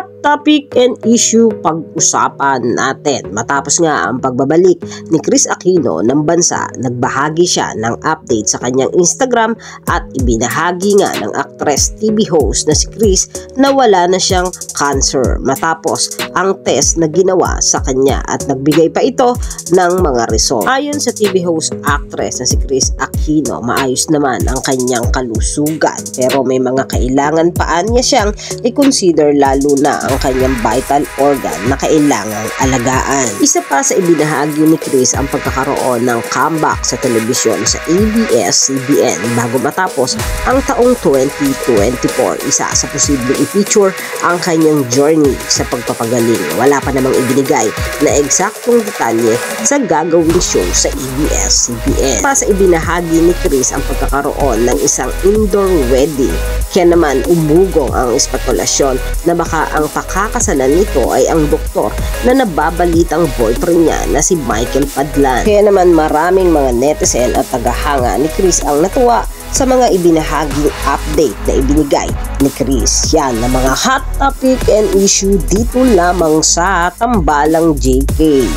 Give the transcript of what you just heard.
hot topic and issue pag-usapan natin. Matapos nga ang pagbabalik ni Kris Aquino ng bansa, nagbahagi siya ng update sa kanyang Instagram at ibinahagi nga ng actress TV host na si Kris na wala na siyang cancer matapos ang test na ginawa sa kanya at nagbigay pa ito ng mga result. Ayon sa TV host actress na si Kris Aquino, maayos naman ang kanyang kalusugan pero may mga kailangan pa niya siyang i-consider, lalo na ang kanyang vital organ na kailangang alagaan. Isa pa sa ibinahagi ni Kris ang pagkakaroon ng comeback sa telebisyon sa ABS-CBN bago matapos ang taong 2024. Isa sa posibleng i-feature ang kanyang journey sa pagpapagaling. Wala pa namang ibinigay na eksaktong detalye sa gagawing show sa ABS-CBN. Pa sa ibinahagi ni Kris ang pagkakaroon ng isang indoor wedding, kaya naman umugong ang espekulasyon na baka ang pakakasalan nito ay ang doktor na nababalitang boyfriend niya na si Michael Padlan. Kaya naman maraming mga netizen at tagahanga ni Kris ang natuwa sa mga ibinahaging update na ibinigay ni Kris. Yan na mga hot topic and issue dito lamang sa Tambalang JK.